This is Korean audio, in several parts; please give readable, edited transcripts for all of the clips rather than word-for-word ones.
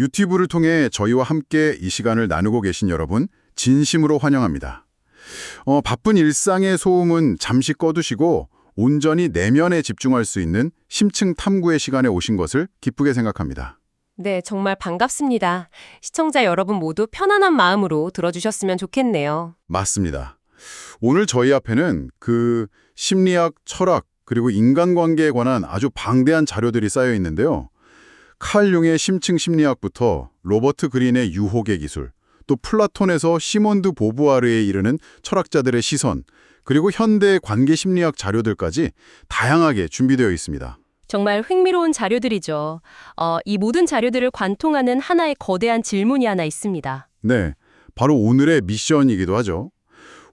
유튜브를 통해 저희와 함께 이 시간을 나누고 계신 여러분, 진심으로 환영합니다. 바쁜 일상의 소음은 잠시 꺼두시고 온전히 내면에 집중할 수 있는 심층 탐구의 시간에 오신 것을 기쁘게 생각합니다. 네, 정말 반갑습니다. 시청자 여러분 모두 편안한 마음으로 들어주셨으면 좋겠네요. 맞습니다. 오늘 저희 앞에는 심리학, 철학, 그리고 인간관계에 관한 아주 방대한 자료들이 쌓여 있는데요. 칼 융의 심층 심리학부터 로버트 그린의 유혹의 기술, 또 플라톤에서 시몬드 보부아르에 이르는 철학자들의 시선, 그리고 현대 관계 심리학 자료들까지 다양하게 준비되어 있습니다. 정말 흥미로운 자료들이죠. 이 모든 자료들을 관통하는 하나의 거대한 질문이 하나 있습니다. 네, 바로 오늘의 미션이기도 하죠.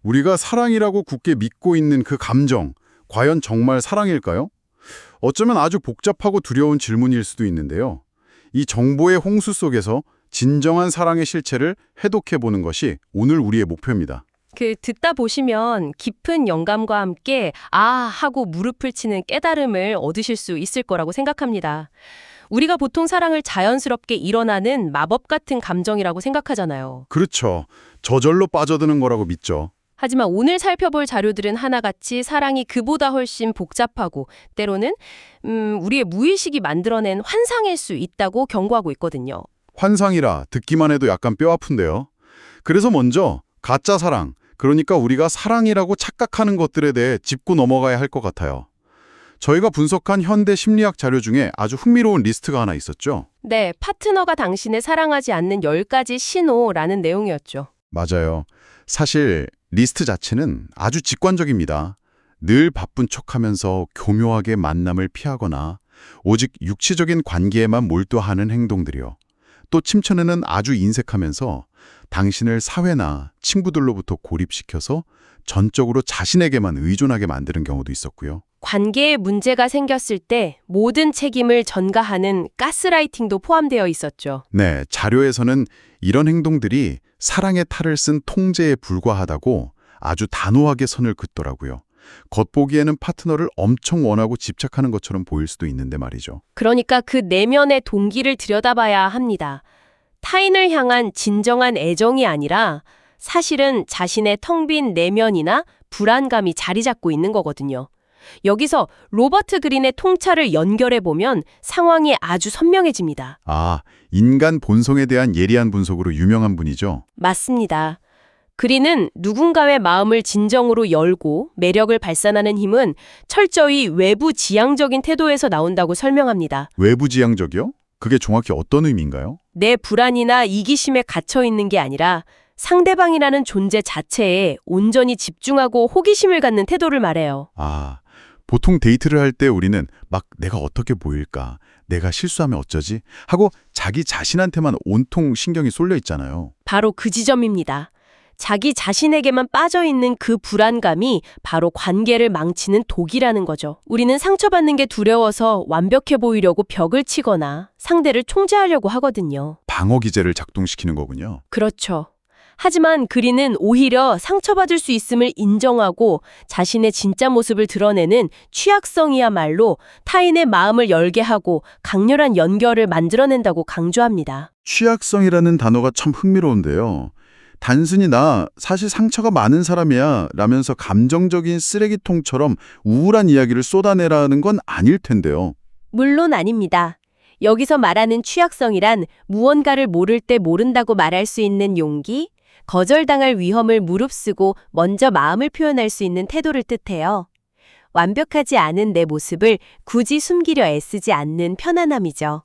우리가 사랑이라고 굳게 믿고 있는 그 감정, 과연 정말 사랑일까요? 어쩌면 아주 복잡하고 두려운 질문일 수도 있는데요. 이 정보의 홍수 속에서 진정한 사랑의 실체를 해독해보는 것이 오늘 우리의 목표입니다. 듣다 보시면 깊은 영감과 함께 하고 무릎을 치는 깨달음을 얻으실 수 있을 거라고 생각합니다. 우리가 보통 사랑을 자연스럽게 일어나는 마법 같은 감정이라고 생각하잖아요. 그렇죠. 저절로 빠져드는 거라고 믿죠. 하지만 오늘 살펴볼 자료들은 하나같이 사랑이 그보다 훨씬 복잡하고 때로는 우리의 무의식이 만들어낸 환상일 수 있다고 경고하고 있거든요. 환상이라 듣기만 해도 약간 뼈 아픈데요. 그래서 먼저 가짜 사랑, 그러니까 우리가 사랑이라고 착각하는 것들에 대해 짚고 넘어가야 할 것 같아요. 저희가 분석한 현대 심리학 자료 중에 아주 흥미로운 리스트가 하나 있었죠. 네, 파트너가 당신을 사랑하지 않는 10가지 신호라는 내용이었죠. 맞아요. 사실 리스트 자체는 아주 직관적입니다. 늘 바쁜 척하면서 교묘하게 만남을 피하거나 오직 육체적인 관계에만 몰두하는 행동들이요. 또 침전에는 아주 인색하면서 당신을 사회나 친구들로부터 고립시켜서 전적으로 자신에게만 의존하게 만드는 경우도 있었고요. 관계에 문제가 생겼을 때 모든 책임을 전가하는 가스라이팅도 포함되어 있었죠. 네, 자료에서는 이런 행동들이 사랑의 탈을 쓴 통제에 불과하다고 아주 단호하게 선을 긋더라고요. 겉보기에는 파트너를 엄청 원하고 집착하는 것처럼 보일 수도 있는데 말이죠. 그러니까 그 내면의 동기를 들여다봐야 합니다. 타인을 향한 진정한 애정이 아니라 사실은 자신의 텅 빈 내면이나 불안감이 자리 잡고 있는 거거든요. 여기서 로버트 그린의 통찰을 연결해보면 상황이 아주 선명해집니다. 인간 본성에 대한 예리한 분석으로 유명한 분이죠. 맞습니다. 그린은 누군가의 마음을 진정으로 열고 매력을 발산하는 힘은 철저히 외부 지향적인 태도에서 나온다고 설명합니다. 외부 지향적이요? 그게 정확히 어떤 의미인가요? 내 불안이나 이기심에 갇혀 있는 게 아니라 상대방이라는 존재 자체에 온전히 집중하고 호기심을 갖는 태도를 말해요. 보통 데이트를 할 때 우리는 막 내가 어떻게 보일까, 내가 실수하면 어쩌지 하고 자기 자신한테만 온통 신경이 쏠려 있잖아요. 바로 그 지점입니다. 자기 자신에게만 빠져있는 그 불안감이 바로 관계를 망치는 독이라는 거죠. 우리는 상처받는 게 두려워서 완벽해 보이려고 벽을 치거나 상대를 통제하려고 하거든요. 방어 기제를 작동시키는 거군요. 그렇죠. 하지만 그린은 오히려 상처받을 수 있음을 인정하고 자신의 진짜 모습을 드러내는 취약성이야말로 타인의 마음을 열게 하고 강렬한 연결을 만들어낸다고 강조합니다. 취약성이라는 단어가 참 흥미로운데요. 단순히 나 사실 상처가 많은 사람이야 라면서 감정적인 쓰레기통처럼 우울한 이야기를 쏟아내라는 건 아닐 텐데요. 물론 아닙니다. 여기서 말하는 취약성이란 무언가를 모를 때 모른다고 말할 수 있는 용기, 거절당할 위험을 무릅쓰고 먼저 마음을 표현할 수 있는 태도를 뜻해요. 완벽하지 않은 내 모습을 굳이 숨기려 애쓰지 않는 편안함이죠.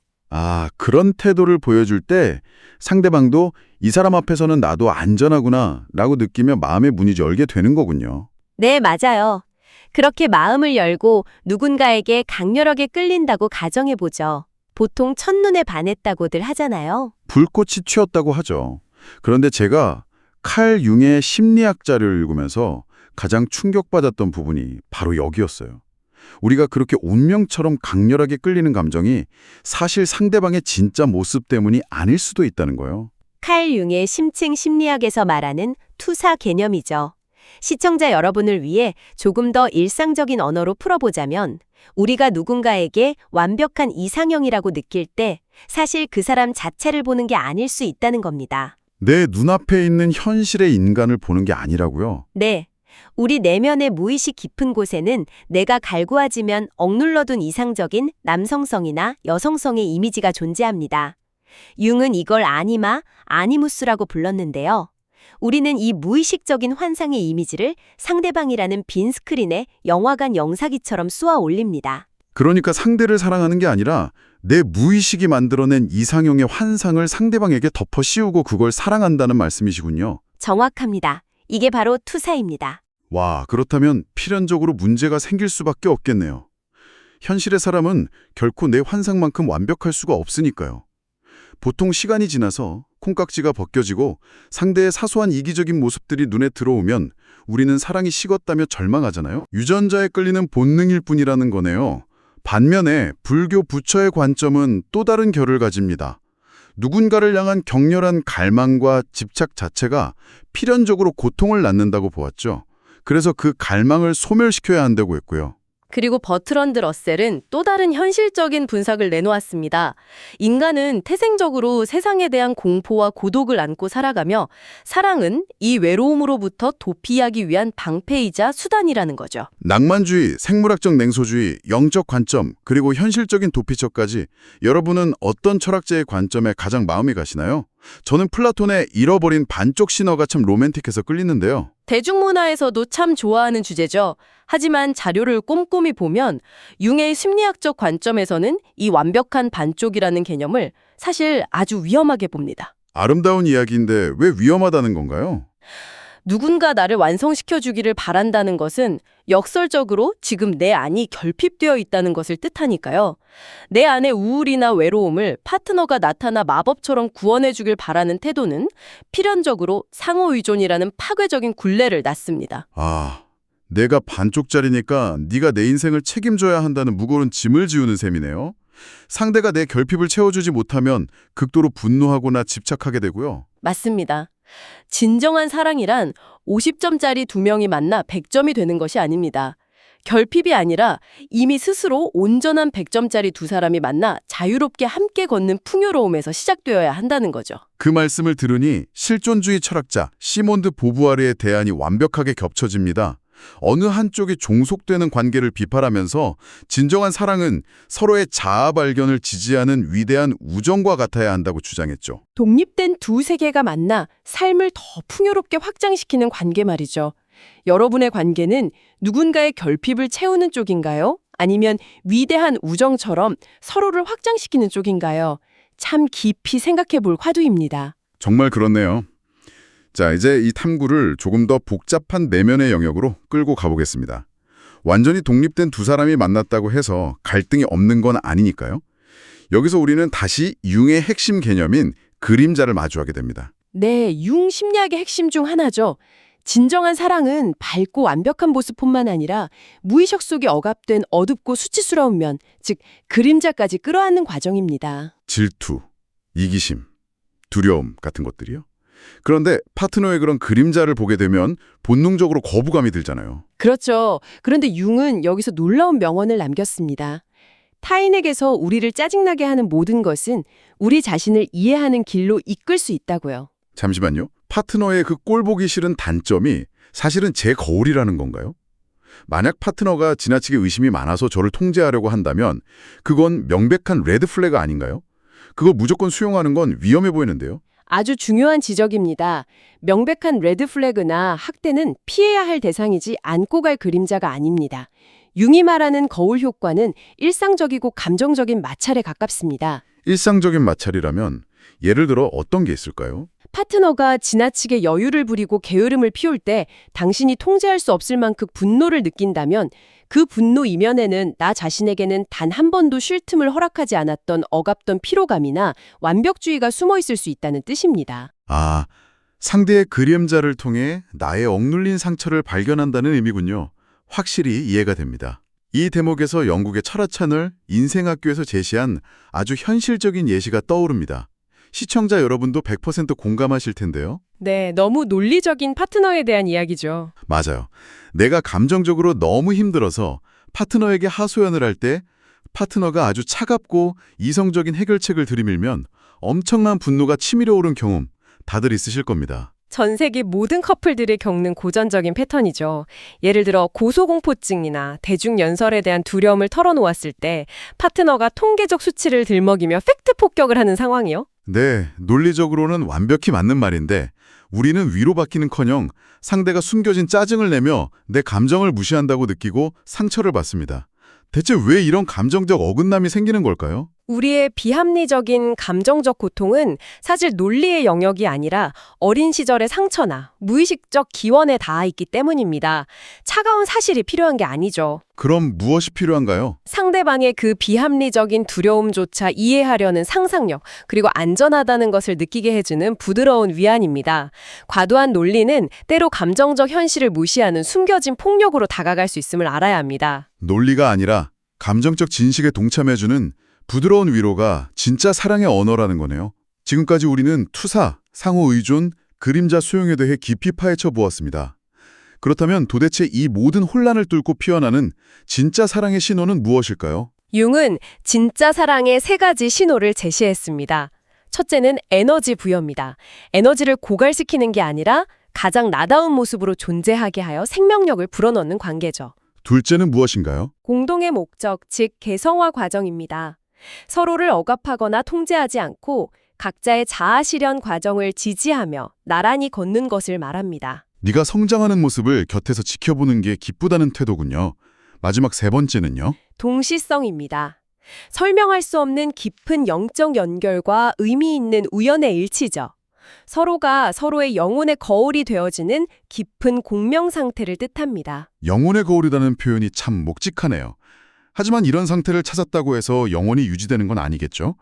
그런 태도를 보여줄 때 상대방도 이 사람 앞에서는 나도 안전하구나 라고 느끼며 마음의 문이 열게 되는 거군요. 네, 맞아요. 그렇게 마음을 열고 누군가에게 강렬하게 끌린다고 가정해보죠. 보통 첫눈에 반했다고들 하잖아요. 불꽃이 튀었다고 하죠. 그런데 제가 칼 융의 심리학 자료를 읽으면서 가장 충격받았던 부분이 바로 여기였어요. 우리가 그렇게 운명처럼 강렬하게 끌리는 감정이 사실 상대방의 진짜 모습 때문이 아닐 수도 있다는 거예요. 칼 융의 심층 심리학에서 말하는 투사 개념이죠. 시청자 여러분을 위해 조금 더 일상적인 언어로 풀어보자면 우리가 누군가에게 완벽한 이상형이라고 느낄 때 사실 그 사람 자체를 보는 게 아닐 수 있다는 겁니다. 내 눈앞에 있는 현실의 인간을 보는 게 아니라고요. 네. 우리 내면의 무의식 깊은 곳에는 내가 갈구하지면 억눌러둔 이상적인 남성성이나 여성성의 이미지가 존재합니다. 융은 이걸 아니마, 아니무스라고 불렀는데요. 우리는 이 무의식적인 환상의 이미지를 상대방이라는 빈 스크린에 영화관 영상기처럼 쏘아 올립니다. 그러니까 상대를 사랑하는 게 아니라 내 무의식이 만들어낸 이상형의 환상을 상대방에게 덮어 씌우고 그걸 사랑한다는 말씀이시군요. 정확합니다. 이게 바로 투사입니다. 와, 그렇다면 필연적으로 문제가 생길 수밖에 없겠네요. 현실의 사람은 결코 내 환상만큼 완벽할 수가 없으니까요. 보통 시간이 지나서 콩깍지가 벗겨지고 상대의 사소한 이기적인 모습들이 눈에 들어오면 우리는 사랑이 식었다며 절망하잖아요. 유전자에 끌리는 본능일 뿐이라는 거네요. 반면에 불교 부처의 관점은 또 다른 결을 가집니다. 누군가를 향한 격렬한 갈망과 집착 자체가 필연적으로 고통을 낳는다고 보았죠. 그래서 그 갈망을 소멸시켜야 한다고 했고요. 그리고 버트런드 러셀은 또 다른 현실적인 분석을 내놓았습니다. 인간은 태생적으로 세상에 대한 공포와 고독을 안고 살아가며 사랑은 이 외로움으로부터 도피하기 위한 방패이자 수단이라는 거죠. 낭만주의, 생물학적 냉소주의, 영적 관점, 그리고 현실적인 도피처까지 여러분은 어떤 철학자의 관점에 가장 마음이 가시나요? 저는 플라톤의 잃어버린 반쪽 신화가 참 로맨틱해서 끌리는데요. 대중문화에서도 참 좋아하는 주제죠. 하지만 자료를 꼼꼼히 보면 융의 심리학적 관점에서는 이 완벽한 반쪽이라는 개념을 사실 아주 위험하게 봅니다. 아름다운 이야기인데 왜 위험하다는 건가요? 누군가 나를 완성시켜주기를 바란다는 것은 역설적으로 지금 내 안이 결핍되어 있다는 것을 뜻하니까요. 내 안의 우울이나 외로움을 파트너가 나타나 마법처럼 구원해주길 바라는 태도는 필연적으로 상호의존이라는 파괴적인 굴레를 낳습니다. 아, 내가 반쪽짜리니까 네가 내 인생을 책임져야 한다는 무거운 짐을 지우는 셈이네요. 상대가 내 결핍을 채워주지 못하면 극도로 분노하거나 집착하게 되고요. 맞습니다. 진정한 사랑이란 50점짜리 두 명이 만나 100점이 되는 것이 아닙니다. 결핍이 아니라 이미 스스로 온전한 100점짜리 두 사람이 만나 자유롭게 함께 걷는 풍요로움에서 시작되어야 한다는 거죠. 그 말씀을 들으니 실존주의 철학자 시몬드 보부아르의 대안이 완벽하게 겹쳐집니다. 어느 한쪽이 종속되는 관계를 비판하면서 진정한 사랑은 서로의 자아 발견을 지지하는 위대한 우정과 같아야 한다고 주장했죠. 독립된 두 세계가 만나 삶을 더 풍요롭게 확장시키는 관계 말이죠. 여러분의 관계는 누군가의 결핍을 채우는 쪽인가요? 아니면 위대한 우정처럼 서로를 확장시키는 쪽인가요? 참 깊이 생각해 볼 화두입니다. 정말 그렇네요. 자, 이제 이 탐구를 조금 더 복잡한 내면의 영역으로 끌고 가보겠습니다. 완전히 독립된 두 사람이 만났다고 해서 갈등이 없는 건 아니니까요. 여기서 우리는 다시 융의 핵심 개념인 그림자를 마주하게 됩니다. 네, 융 심리학의 핵심 중 하나죠. 진정한 사랑은 밝고 완벽한 모습뿐만 아니라 무의식 속에 억압된 어둡고 수치스러운 면, 즉 그림자까지 끌어안는 과정입니다. 질투, 이기심, 두려움 같은 것들이요. 그런데 파트너의 그런 그림자를 보게 되면 본능적으로 거부감이 들잖아요. 그렇죠. 그런데 융은 여기서 놀라운 명언을 남겼습니다. 타인에게서 우리를 짜증나게 하는 모든 것은 우리 자신을 이해하는 길로 이끌 수 있다고요. 잠시만요. 파트너의 그 꼴 보기 싫은 단점이 사실은 제 거울이라는 건가요? 만약 파트너가 지나치게 의심이 많아서 저를 통제하려고 한다면 그건 명백한 레드 플래그 아닌가요? 그거 무조건 수용하는 건 위험해 보이는데요. 아주 중요한 지적입니다. 명백한 레드 플래그나 학대는 피해야 할 대상이지 안고 갈 그림자가 아닙니다. 융이 말하는 거울 효과는 일상적이고 감정적인 마찰에 가깝습니다. 일상적인 마찰이라면 예를 들어 어떤 게 있을까요? 파트너가 지나치게 여유를 부리고 게으름을 피울 때 당신이 통제할 수 없을 만큼 분노를 느낀다면 그 분노 이면에는 나 자신에게는 단 한 번도 쉴 틈을 허락하지 않았던 억압던 피로감이나 완벽주의가 숨어 있을 수 있다는 뜻입니다. 아, 상대의 그림자를 통해 나의 억눌린 상처를 발견한다는 의미군요. 확실히 이해가 됩니다. 이 대목에서 영국의 철학찬을 인생학교에서 제시한 아주 현실적인 예시가 떠오릅니다. 시청자 여러분도 100% 공감하실 텐데요. 네, 너무 논리적인 파트너에 대한 이야기죠. 맞아요. 내가 감정적으로 너무 힘들어서 파트너에게 하소연을 할 때 파트너가 아주 차갑고 이성적인 해결책을 들이밀면 엄청난 분노가 치밀어 오른 경험 다들 있으실 겁니다. 전 세계 모든 커플들이 겪는 고전적인 패턴이죠. 예를 들어 고소공포증이나 대중연설에 대한 두려움을 털어놓았을 때 파트너가 통계적 수치를 들먹이며 팩트 폭격을 하는 상황이요. 네, 논리적으로는 완벽히 맞는 말인데 우리는 위로받기는커녕 상대가 숨겨진 짜증을 내며 내 감정을 무시한다고 느끼고 상처를 받습니다. 대체 왜 이런 감정적 어긋남이 생기는 걸까요? 우리의 비합리적인 감정적 고통은 사실 논리의 영역이 아니라 어린 시절의 상처나 무의식적 기원에 닿아 있기 때문입니다. 차가운 사실이 필요한 게 아니죠. 그럼 무엇이 필요한가요? 상대방의 그 비합리적인 두려움조차 이해하려는 상상력, 그리고 안전하다는 것을 느끼게 해주는 부드러운 위안입니다. 과도한 논리는 때로 감정적 현실을 무시하는 숨겨진 폭력으로 다가갈 수 있음을 알아야 합니다. 논리가 아니라 감정적 진식에 동참해주는 부드러운 위로가 진짜 사랑의 언어라는 거네요. 지금까지 우리는 투사, 상호 의존, 그림자 수용에 대해 깊이 파헤쳐 보았습니다. 그렇다면 도대체 이 모든 혼란을 뚫고 피어나는 진짜 사랑의 신호는 무엇일까요? 융은 진짜 사랑의 3가지 신호를 제시했습니다. 첫째는 에너지 부여입니다. 에너지를 고갈시키는 게 아니라 가장 나다운 모습으로 존재하게 하여 생명력을 불어넣는 관계죠. 둘째는 무엇인가요? 공동의 목적, 즉 개성화 과정입니다. 서로를 억압하거나 통제하지 않고 각자의 자아 실현 과정을 지지하며 나란히 걷는 것을 말합니다. 네가 성장하는 모습을 곁에서 지켜보는 게 기쁘다는 태도군요. 마지막 3번째는요? 동시성입니다. 설명할 수 없는 깊은 영적 연결과 의미 있는 우연의 일치죠. 서로가 서로의 영혼의 거울이 되어지는 깊은 공명 상태를 뜻합니다. 영혼의 거울이라는 표현이 참 묵직하네요. 하지만 이런 상태를 찾았다고 해서 영원히 유지되는 건 아니겠죠?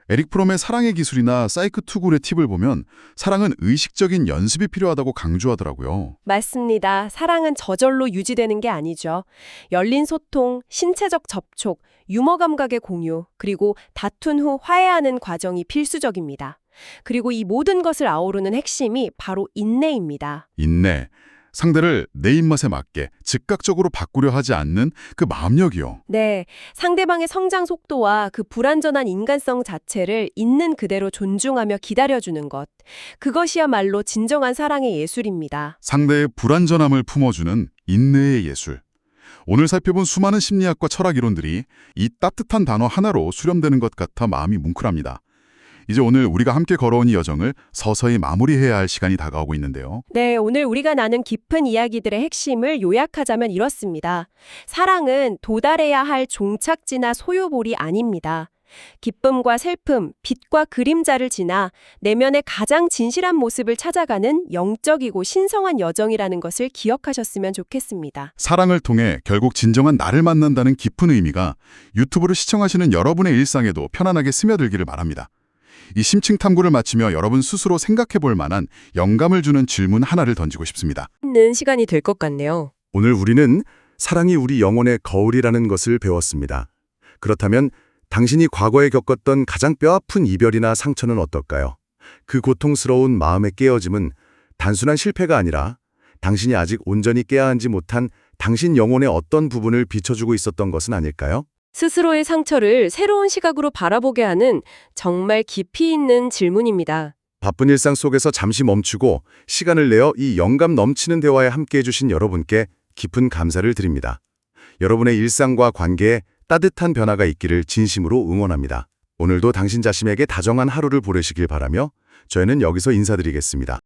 에릭 프롬의 사랑의 기술이나 사이크 투굴의 팁을 보면 사랑은 의식적인 연습이 필요하다고 강조하더라고요. 맞습니다. 사랑은 저절로 유지되는 게 아니죠. 열린 소통, 신체적 접촉, 유머 감각의 공유, 그리고 다툰 후 화해하는 과정이 필수적입니다. 그리고 이 모든 것을 아우르는 핵심이 바로 인내입니다. 인내. 상대를 내 입맛에 맞게 즉각적으로 바꾸려 하지 않는 그 마음력이요. 네, 상대방의 성장 속도와 그 불완전한 인간성 자체를 있는 그대로 존중하며 기다려주는 것. 그것이야말로 진정한 사랑의 예술입니다. 상대의 불완전함을 품어주는 인내의 예술. 오늘 살펴본 수많은 심리학과 철학 이론들이 이 따뜻한 단어 하나로 수렴되는 것 같아 마음이 뭉클합니다. 이제 오늘 우리가 함께 걸어온 이 여정을 서서히 마무리해야 할 시간이 다가오고 있는데요. 네, 오늘 우리가 나눈 깊은 이야기들의 핵심을 요약하자면 이렇습니다. 사랑은 도달해야 할 종착지나 소유볼이 아닙니다. 기쁨과 슬픔, 빛과 그림자를 지나 내면의 가장 진실한 모습을 찾아가는 영적이고 신성한 여정이라는 것을 기억하셨으면 좋겠습니다. 사랑을 통해 결국 진정한 나를 만난다는 깊은 의미가 유튜브를 시청하시는 여러분의 일상에도 편안하게 스며들기를 바랍니다. 이 심층 탐구를 마치며 여러분 스스로 생각해 볼 만한 영감을 주는 질문 하나를 던지고 싶습니다. 있는 시간이 될 것 같네요. 오늘 우리는 사랑이 우리 영혼의 거울이라는 것을 배웠습니다. 그렇다면 당신이 과거에 겪었던 가장 뼈아픈 이별이나 상처는 어떨까요? 그 고통스러운 마음의 깨어짐은 단순한 실패가 아니라 당신이 아직 온전히 깨어앉지 못한 당신 영혼의 어떤 부분을 비춰주고 있었던 것은 아닐까요? 스스로의 상처를 새로운 시각으로 바라보게 하는 정말 깊이 있는 질문입니다. 바쁜 일상 속에서 잠시 멈추고 시간을 내어 이 영감 넘치는 대화에 함께해 주신 여러분께 깊은 감사를 드립니다. 여러분의 일상과 관계에 따뜻한 변화가 있기를 진심으로 응원합니다. 오늘도 당신 자신에게 다정한 하루를 보내시길 바라며 저희는 여기서 인사드리겠습니다.